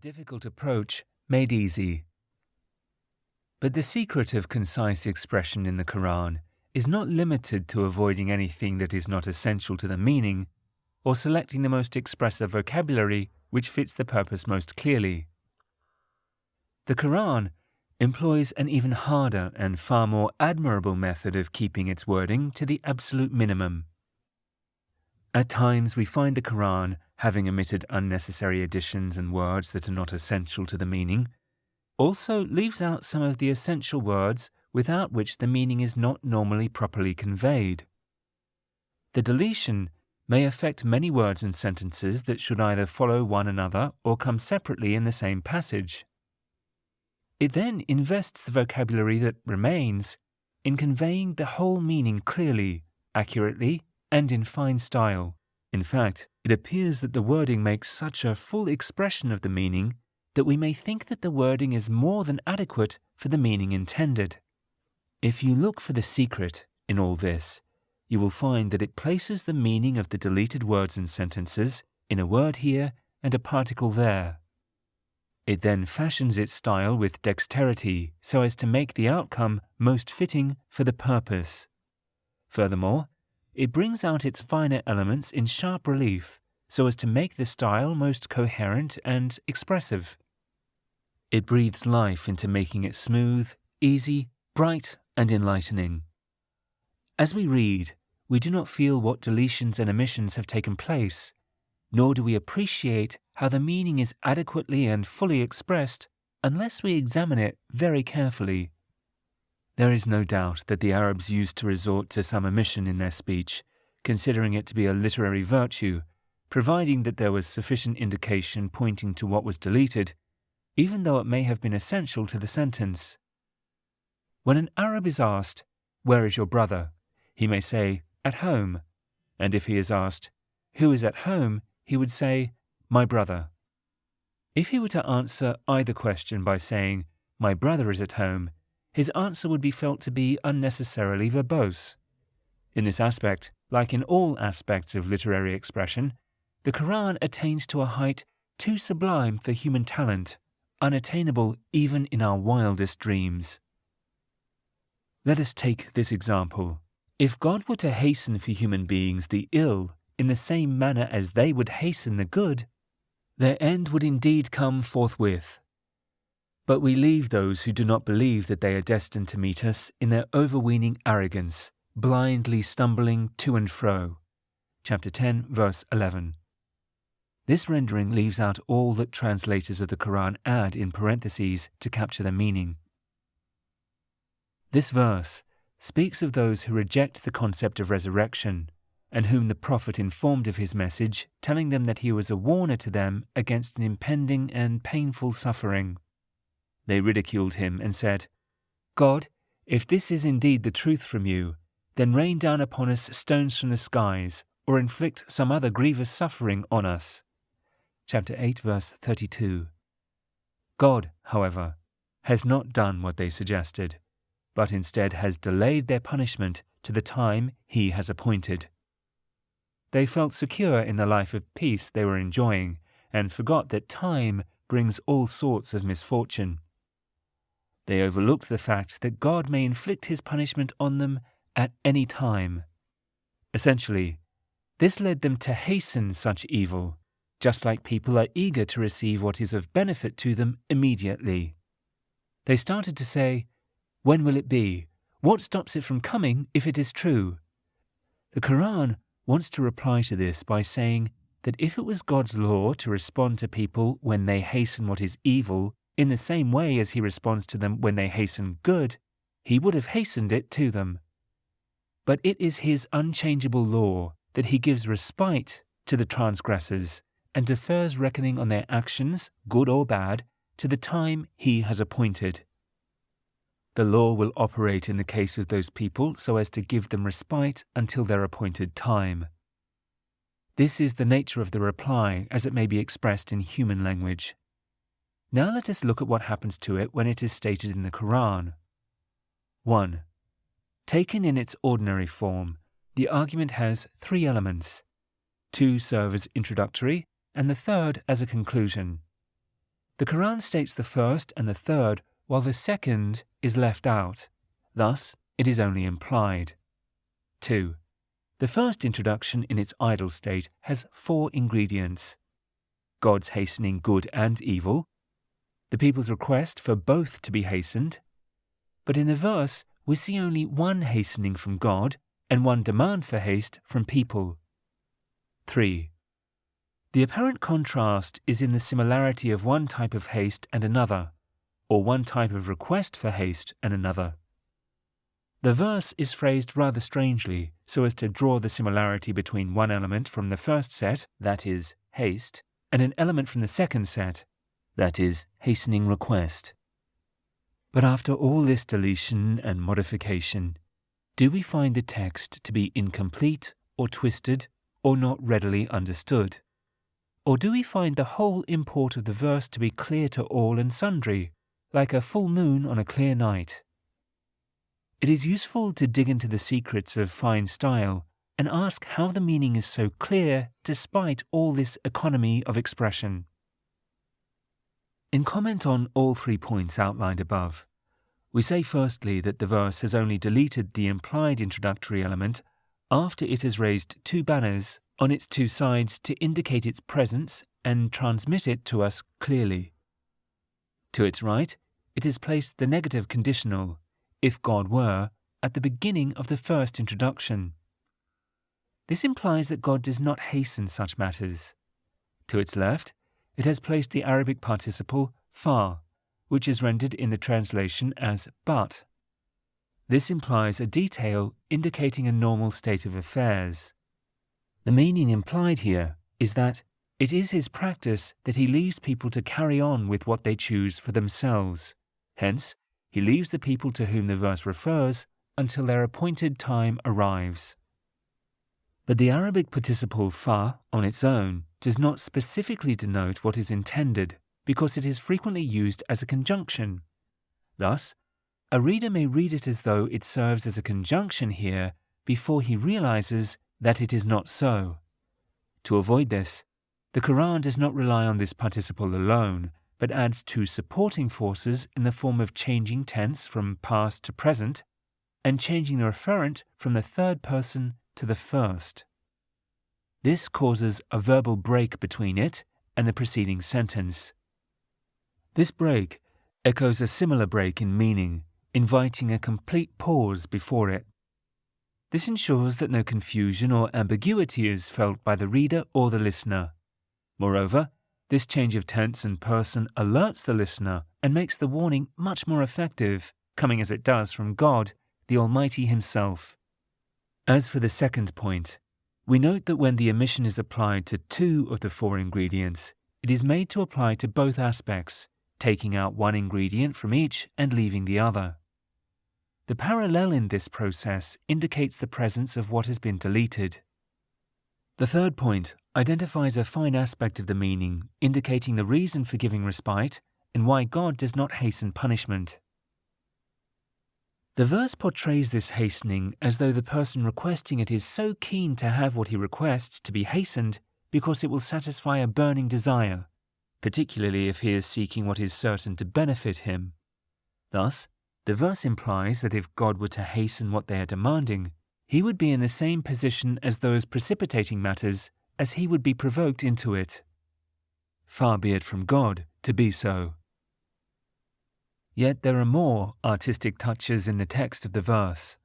difficult approach made easy. But the secret of concise expression in the Qur'an is not limited to avoiding anything that is not essential to the meaning or selecting the most expressive vocabulary which fits the purpose most clearly. The Qur'an employs an even harder and far more admirable method of keeping its wording to the absolute minimum. At times we find the Qur'an having omitted unnecessary additions and words that are not essential to the meaning, also leaves out some of the essential words without which the meaning is not normally properly conveyed. The deletion may affect many words and sentences that should either follow one another or come separately in the same passage. It then invests the vocabulary that remains in conveying the whole meaning clearly, accurately, and in fine style. In fact, it appears that the wording makes such a full expression of the meaning that we may think that the wording is more than adequate for the meaning intended. If you look for the secret in all this, you will find that it places the meaning of the deleted words and sentences in a word here and a particle there. It then fashions its style with dexterity so as to make the outcome most fitting for the purpose. Furthermore, it brings out its finer elements in sharp relief so as to make the style most coherent and expressive. It breathes life into making it smooth, easy, bright, and enlightening. As we read, we do not feel what deletions and omissions have taken place, nor do we appreciate how the meaning is adequately and fully expressed unless we examine it very carefully. There is no doubt that the Arabs used to resort to some omission in their speech, considering it to be a literary virtue, providing that there was sufficient indication pointing to what was deleted, even though it may have been essential to the sentence. When an Arab is asked, "Where is your brother?" he may say, "At home," and if he is asked, "Who is at home?" he would say, "My brother." If he were to answer either question by saying, "My brother is at home," his answer would be felt to be unnecessarily verbose. In this aspect, like in all aspects of literary expression, the Qur'an attains to a height too sublime for human talent, unattainable even in our wildest dreams. Let us take this example. If God were to hasten for human beings the ill in the same manner as they would hasten the good, their end would indeed come forthwith. But we leave those who do not believe that they are destined to meet us in their overweening arrogance, blindly stumbling to and fro. Chapter 10, verse 11. This rendering leaves out all that translators of the Qur'an add in parentheses to capture the meaning. This verse speaks of those who reject the concept of resurrection, and whom the Prophet informed of his message, telling them that he was a warner to them against an impending and painful suffering. They ridiculed him and said, "God, if this is indeed the truth from you, then rain down upon us stones from the skies, or inflict some other grievous suffering on us." Chapter 8, verse 32. God, however, has not done what they suggested, but instead has delayed their punishment to the time He has appointed. They felt secure in the life of peace they were enjoying, and forgot that time brings all sorts of misfortune. They overlooked the fact that God may inflict His punishment on them at any time. Essentially, this led them to hasten such evil, just like people are eager to receive what is of benefit to them immediately. They started to say, "When will it be? What stops it from coming if it is true?" The Qur'an wants to reply to this by saying that if it was God's law to respond to people when they hasten what is evil in the same way as He responds to them when they hasten good, He would have hastened it to them. But it is His unchangeable law that He gives respite to the transgressors and defers reckoning on their actions, good or bad, to the time He has appointed. The law will operate in the case of those people so as to give them respite until their appointed time. This is the nature of the reply as it may be expressed in human language. Now let us look at what happens to it when it is stated in the Qur'an. 1. Taken in its ordinary form, the argument has 3 elements. 2 serve as introductory, and the third as a conclusion. The Qur'an states the first and the third, while the second is left out. Thus, it is only implied. 2. The first introduction in its idle state has 4 ingredients: God's hastening good and evil, the people's request for both to be hastened, but in the verse we see only one hastening from God and one demand for haste from people. 3. The apparent contrast is in the similarity of one type of haste and another, or one type of request for haste and another. The verse is phrased rather strangely so as to draw the similarity between one element from the first set, that is, haste, and an element from the second set, that is, hastening request. But after all this deletion and modification, do we find the text to be incomplete or twisted or not readily understood? Or do we find the whole import of the verse to be clear to all and sundry, like a full moon on a clear night? It is useful to dig into the secrets of fine style and ask how the meaning is so clear despite all this economy of expression. In comment on all 3 points outlined above, we say firstly that the verse has only deleted the implied introductory element after it has raised 2 banners on its 2 sides to indicate its presence and transmit it to us clearly. To its right, it has placed the negative conditional, if God were, at the beginning of the first introduction. This implies that God does not hasten such matters. To its left, it has placed the Arabic participle fa, which is rendered in the translation as but. This implies a detail indicating a normal state of affairs. The meaning implied here is that it is his practice that he leaves people to carry on with what they choose for themselves. Hence, he leaves the people to whom the verse refers until their appointed time arrives. But the Arabic participle fa on its own does not specifically denote what is intended because it is frequently used as a conjunction. Thus, a reader may read it as though it serves as a conjunction here before he realizes that it is not so. To avoid this, the Qur'an does not rely on this participle alone, but adds 2 supporting forces in the form of changing tense from past to present and changing the referent from the third person to the first. This causes a verbal break between it and the preceding sentence. This break echoes a similar break in meaning, inviting a complete pause before it. This ensures that no confusion or ambiguity is felt by the reader or the listener. Moreover, this change of tense and person alerts the listener and makes the warning much more effective, coming as it does from God, the Almighty Himself. As for the second point, we note that when the omission is applied to 2 of the 4 ingredients, it is made to apply to both aspects, taking out one ingredient from each and leaving the other. The parallel in this process indicates the presence of what has been deleted. The third point identifies a fine aspect of the meaning, indicating the reason for giving respite and why God does not hasten punishment. The verse portrays this hastening as though the person requesting it is so keen to have what he requests to be hastened because it will satisfy a burning desire, particularly if he is seeking what is certain to benefit him. Thus, the verse implies that if God were to hasten what they are demanding, he would be in the same position as those precipitating matters as he would be provoked into it. Far be it from God to be so. Yet there are more artistic touches in the text of the verse.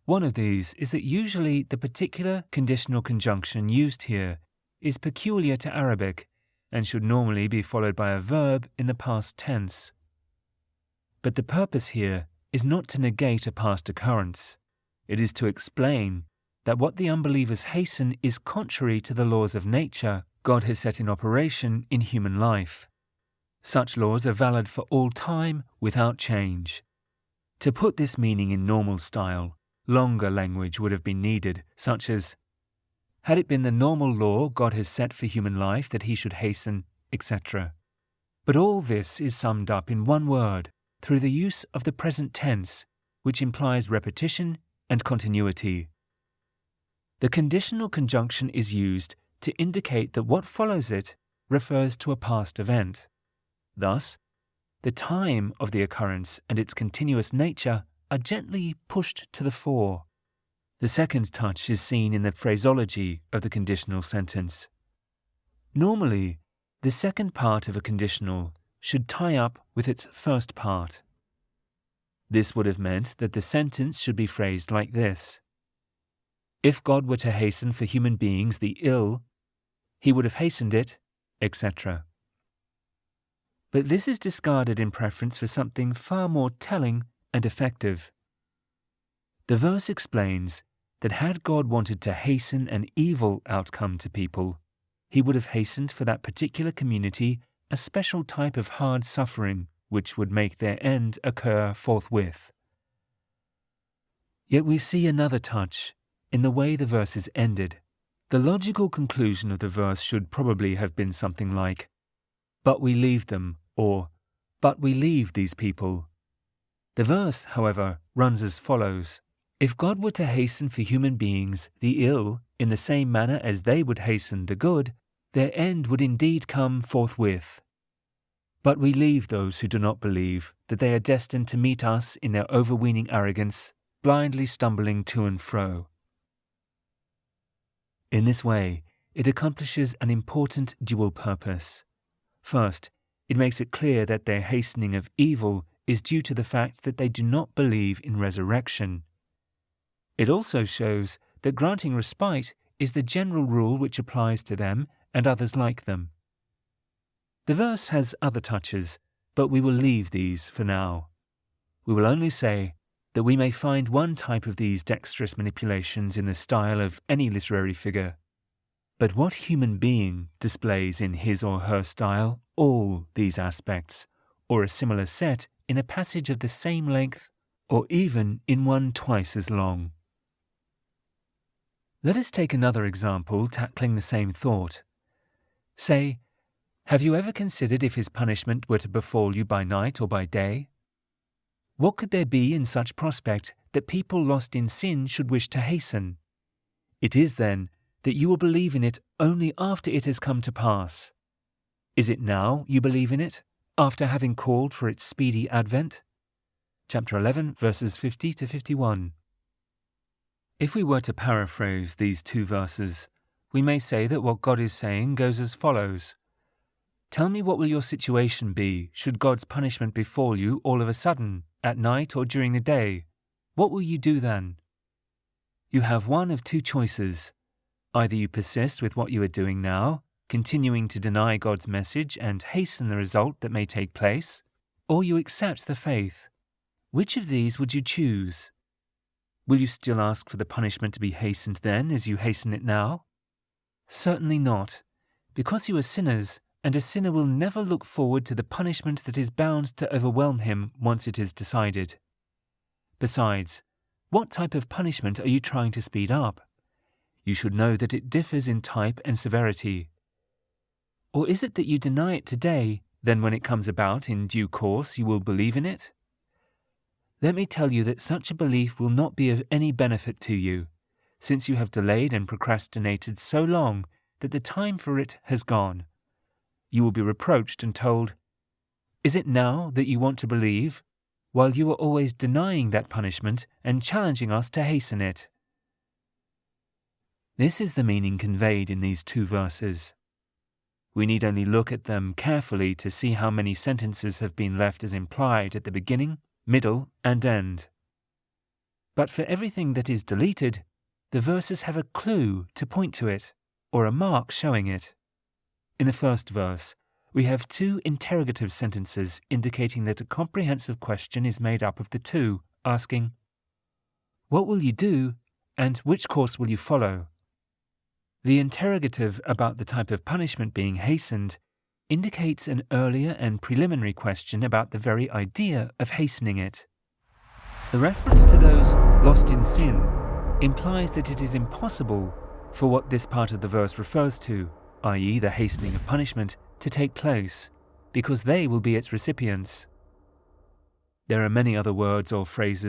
One of these is that usually the particular conditional conjunction used here is peculiar to Arabic and should normally be followed by a verb in the past tense. But the purpose here is not to negate a past occurrence. It is to explain that what the unbelievers hasten is contrary to the laws of nature God has set in operation in human life. Such laws are valid for all time without change. To put this meaning in normal style, longer language would have been needed, such as, had it been the normal law God has set for human life that he should hasten, etc. But all this is summed up in one word through the use of the present tense, which implies repetition and continuity. The conditional conjunction is used to indicate that what follows it refers to a past event. Thus, the time of the occurrence and its continuous nature are gently pushed to the fore. The second touch is seen in the phraseology of the conditional sentence. Normally, the second part of a conditional should tie up with its first part. This would have meant that the sentence should be phrased like this: if God were to hasten for human beings the ill, he would have hastened it, etc. But this is discarded in preference for something far more telling and effective. The verse explains that had God wanted to hasten an evil outcome to people, he would have hastened for that particular community a special type of hard suffering which would make their end occur forthwith. Yet we see another touch in the way the verse is ended. The logical conclusion of the verse should probably have been something like, "But we leave them," or "But we leave these people." The verse, however, runs as follows: if God were to hasten for human beings the ill in the same manner as they would hasten the good, their end would indeed come forthwith. But we leave those who do not believe that they are destined to meet us in their overweening arrogance, blindly stumbling to and fro. In this way, it accomplishes an important dual purpose. First, it makes it clear that their hastening of evil is due to the fact that they do not believe in resurrection. It also shows that granting respite is the general rule which applies to them and others like them. The verse has other touches, but we will leave these for now. We will only say that we may find one type of these dexterous manipulations in the style of any literary figure. But what human being displays in his or her style all these aspects, or a similar set in a passage of the same length, or even in one twice as long? Let us take another example tackling the same thought. Say, have you ever considered if his punishment were to befall you by night or by day? What could there be in such prospect that people lost in sin should wish to hasten? It is, then, that you will believe in it only after it has come to pass. Is it now you believe in it, after having called for its speedy advent? Chapter 11, verses 50 to 51. If we were to paraphrase these two verses, we may say that what God is saying goes as follows. Tell me, what will your situation be should God's punishment befall you all of a sudden, at night or during the day? What will you do then? You have one of two choices. Either you persist with what you are doing now, continuing to deny God's message and hasten the result that may take place, or you accept the faith. Which of these would you choose? Will you still ask for the punishment to be hastened then as you hasten it now? Certainly not, because you are sinners, and a sinner will never look forward to the punishment that is bound to overwhelm him once it is decided. Besides, what type of punishment are you trying to speed up? You should know that it differs in type and severity. Or is it that you deny it today, then when it comes about in due course you will believe in it? Let me tell you that such a belief will not be of any benefit to you, since you have delayed and procrastinated so long that the time for it has gone. You will be reproached and told, "Is it now that you want to believe, while you are always denying that punishment and challenging us to hasten it?" This is the meaning conveyed in these two verses. We need only look at them carefully to see how many sentences have been left as implied at the beginning, middle, and end. But for everything that is deleted, the verses have a clue to point to it, or a mark showing it. In the first verse, we have two interrogative sentences indicating that a comprehensive question is made up of the two, asking, "What will you do?" and "Which course will you follow?" The interrogative about the type of punishment being hastened indicates an earlier and preliminary question about the very idea of hastening it. The reference to those lost in sin implies that it is impossible for what this part of the verse refers to, i.e. the hastening of punishment, to take place, because they will be its recipients. There are many other words or phrases